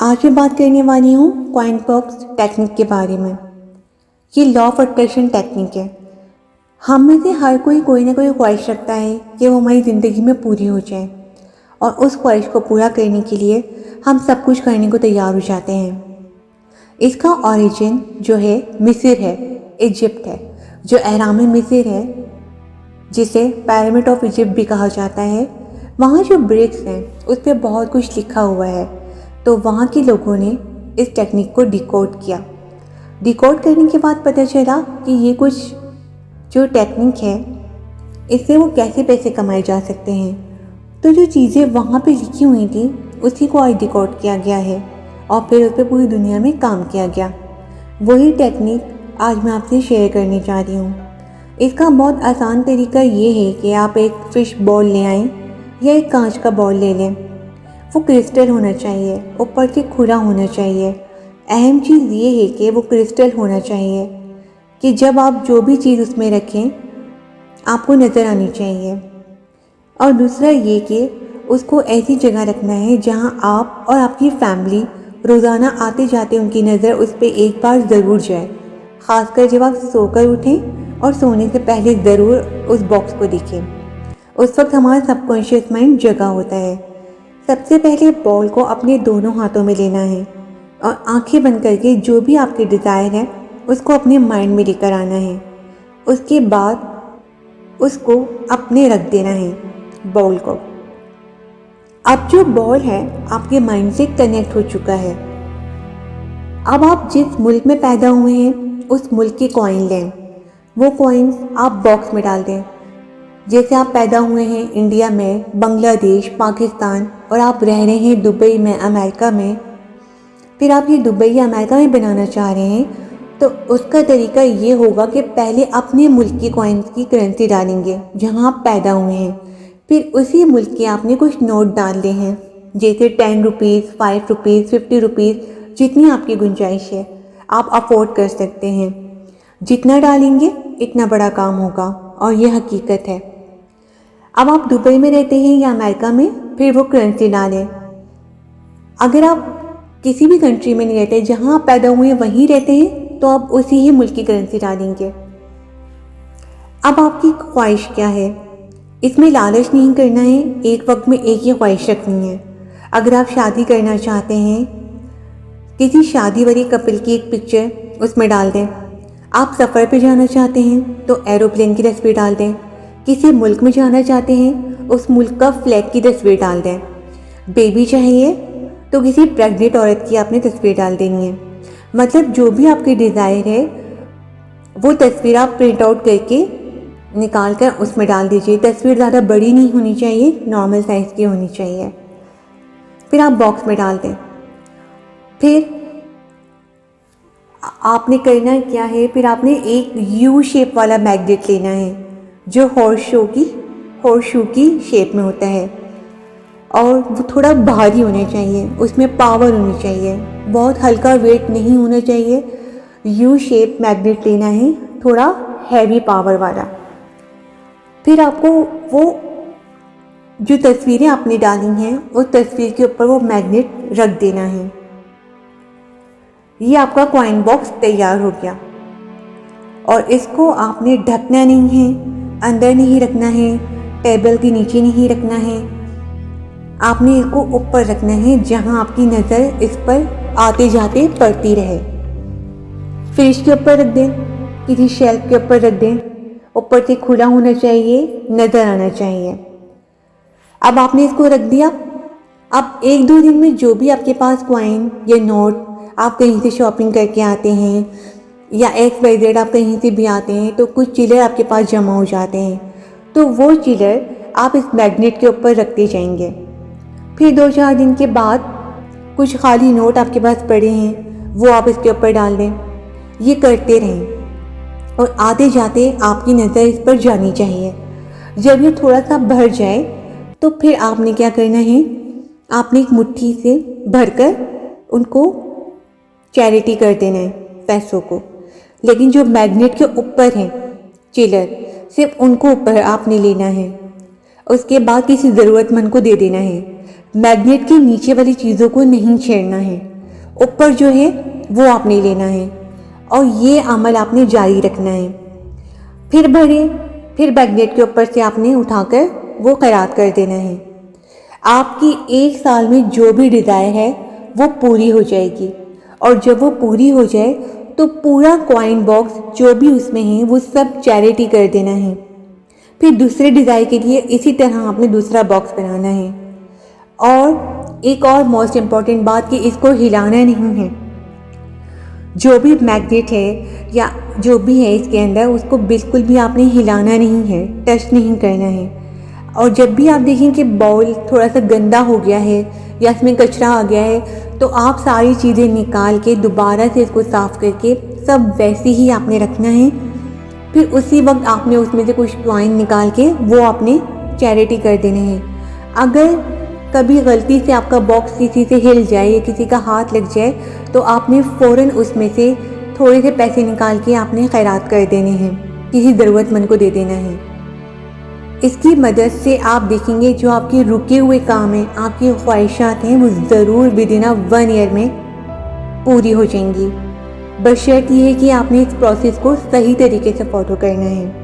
आज मैं बात करने वाली हूँ कॉइन बॉक्स टेक्निक के बारे में। ये लॉ ऑफ अट्रैक्शन टेक्निक है। हम में से हर कोई ना कोई ख्वाहिश रखता है कि वो हमारी ज़िंदगी में पूरी हो जाए, और उस ख्वाहिश को पूरा करने के लिए हम सब कुछ करने को तैयार हो जाते हैं। इसका ओरिजिन जो है मिस्र है, इजिप्ट है। जो अहराम मिस्र है, जिसे पिरामिड ऑफ इजिप्ट भी कहा जाता है, वहाँ जो ब्रिक्स हैं उस पर बहुत कुछ लिखा हुआ है। तो वहाँ के लोगों ने इस टेक्निक को डिकोड किया। डिकोड करने के बाद पता चला कि ये कुछ जो टेक्निक है, इससे वो कैसे पैसे कमाए जा सकते हैं। तो जो चीज़ें वहाँ पे लिखी हुई थी उसी को आज डिकोड किया गया है और फिर उस पर पूरी दुनिया में काम किया गया। वही टेक्निक आज मैं आपसे शेयर करने जा रही हूँ। इसका बहुत आसान तरीका ये है कि आप एक फ़िश बॉल ले आएँ या एक कांच का बॉल ले लें। वो क्रिस्टल होना चाहिए, ऊपर से खुला होना चाहिए। अहम चीज़ ये है कि वो क्रिस्टल होना चाहिए कि जब आप जो भी चीज़ उसमें रखें आपको नज़र आनी चाहिए। और दूसरा ये कि उसको ऐसी जगह रखना है जहां आप और आपकी फैमिली रोज़ाना आते जाते उनकी नज़र उस पर एक बार ज़रूर जाए। ख़ासकर जब आप सोकर उठें और सोने से पहले ज़रूर उस बॉक्स को देखें। उस वक्त हमारा सबकॉन्शियस माइंड जगा होता है। सबसे पहले बॉल को अपने दोनों हाथों में लेना है और आंखें बंद करके जो भी आपके डिज़ायर है उसको अपने माइंड में लेकर आना है। उसके बाद उसको अपने रख देना है बॉल को। अब जो बॉल है आपके माइंड से कनेक्ट हो चुका है। अब आप जिस मुल्क में पैदा हुए हैं उस मुल्क के कॉइन लें। वो कॉइन्स आप बॉक्स में डाल दें। जैसे आप पैदा हुए हैं इंडिया में, बांग्लादेश, पाकिस्तान, और आप रह रहे हैं दुबई में, अमेरिका में। फिर आप ये दुबई या अमेरिका में बनाना चाह रहे हैं तो उसका तरीका ये होगा कि पहले अपने मुल्क की कॉइन्स की करेंसी डालेंगे जहां आप पैदा हुए हैं। फिर उसी मुल्क के आपने कुछ नोट डालने हैं, जैसे 10 रुपीज़, 5 रुपीज़, 50 रुपीज़, जितनी आपकी गुंजाइश है आप अफोर्ड कर सकते हैं। जितना डालेंगे इतना बड़ा काम होगा और ये हकीकत है। अब आप दुबई में रहते हैं या अमेरिका में, फिर वो करेंसी डालें। अगर आप किसी भी कंट्री में नहीं रहते, जहां आप पैदा हुए वहीं रहते हैं, तो आप उसी ही मुल्क की करेंसी डालेंगे। अब आपकी ख्वाहिश क्या है? इसमें लालच नहीं करना है, एक वक्त में एक ही ख्वाहिश रखनी है। अगर आप शादी करना चाहते हैं, किसी शादी वाली कपल की एक पिक्चर उसमें डाल दें। आप सफ़र पे जाना चाहते हैं तो एरोप्लेन की तस्वीर डाल दें। किसी मुल्क में जाना चाहते हैं उस मुल्क का फ्लैग की तस्वीर डाल दें। बेबी चाहिए तो किसी प्रेग्नेंट औरत की आपने तस्वीर डाल देनी है। मतलब जो भी आपकी डिज़ायर है वो तस्वीर आप प्रिंट आउट करके निकाल कर उसमें डाल दीजिए। तस्वीर ज़्यादा बड़ी नहीं होनी चाहिए, नॉर्मल साइज़ की होनी चाहिए। फिर आप बॉक्स में डाल दें। फिर आपने करना क्या है, फिर आपने एक यू शेप वाला मैग्नेट लेना है जो हॉर्स शू की शेप में होता है, और वो थोड़ा भारी होना चाहिए, उसमें पावर होनी चाहिए, बहुत हल्का वेट नहीं होना चाहिए। यू शेप मैग्नेट लेना है, थोड़ा हैवी पावर वाला। फिर आपको वो जो तस्वीरें आपने डाली हैं उस तस्वीर के ऊपर वो मैग्नेट रख देना है। ये आपका कॉइन बॉक्स तैयार हो गया। और इसको आपने ढकना नहीं है, अंदर नहीं रखना है, टेबल के नीचे नहीं रखना है। आपने इसको ऊपर रखना है जहां आपकी नज़र इस पर आते जाते पड़ती रहे। फ्रिज के ऊपर रख दें, किसी शेल्फ के ऊपर रख दें। ऊपर से खुला होना चाहिए, नज़र आना चाहिए। अब आपने इसको रख दिया। अब 1-2 दिन में जो भी आपके पास कॉइन या नोट, आप कहीं से शॉपिंग करके आते हैं या XYZ आप कहीं से भी आते हैं तो कुछ चिल्लर आपके पास जमा हो जाते हैं, तो वो चिल्लर आप इस मैग्नेट के ऊपर रखते जाएंगे। फिर 2-4 दिन के बाद कुछ खाली नोट आपके पास पड़े हैं वो आप इसके ऊपर डाल दें। ये करते रहें और आते जाते आपकी नज़र इस पर जानी चाहिए। जब ये थोड़ा सा भर जाए तो फिर आपने क्या करना है, आपने एक मुट्ठी से भरकर उनको चैरिटी कर देना है, पैसों को। लेकिन जो मैग्नेट के ऊपर हैं चिल्लर, सिर्फ उनको ऊपर आपने लेना है। उसके बाद किसी ज़रूरतमंद को दे देना है। मैग्नेट के नीचे वाली चीज़ों को नहीं छेड़ना है। ऊपर जो है वो आपने लेना है और ये अमल आपने जारी रखना है। फिर भरें, फिर मैग्नेट के ऊपर से आपने उठाकर वो खैरात कर देना है। आपकी 1 साल में जो भी डिज़ायर है वो पूरी हो जाएगी और जब वो पूरी हो जाए तो पूरा कॉइन बॉक्स जो भी उसमें है वो सब चैरिटी कर देना है। फिर दूसरे डिज़ायर के लिए इसी तरह आपने दूसरा बॉक्स बनाना है। और एक और मोस्ट इम्पॉर्टेंट बात कि इसको हिलाना नहीं है। जो भी मैग्नेट है या जो भी है इसके अंदर उसको बिल्कुल भी आपने हिलाना नहीं है, टच नहीं करना है। और जब भी आप देखें कि बाउल थोड़ा सा गंदा हो गया है या इसमें कचरा आ गया है तो आप सारी चीज़ें निकाल के दोबारा से इसको साफ़ करके सब वैसे ही आपने रखना है। फिर उसी वक्त आपने उसमें से कुछ कॉइन निकाल के वो आपने चैरिटी कर देने हैं। अगर कभी गलती से आपका बॉक्स किसी से हिल जाए या किसी का हाथ लग जाए तो आपने फ़ौरन उसमें से थोड़े से पैसे निकाल के आपने खैरात कर देने हैं, किसी ज़रूरतमंद को दे देना है। इसकी मदद से आप देखेंगे जो आपके रुके हुए काम हैं, आपकी ख्वाहिशात हैं, वो ज़रूर विदिन 1 ईयर में पूरी हो जाएंगी। बशर्त ये है कि आपने इस प्रोसेस को सही तरीके से फॉलो करना है।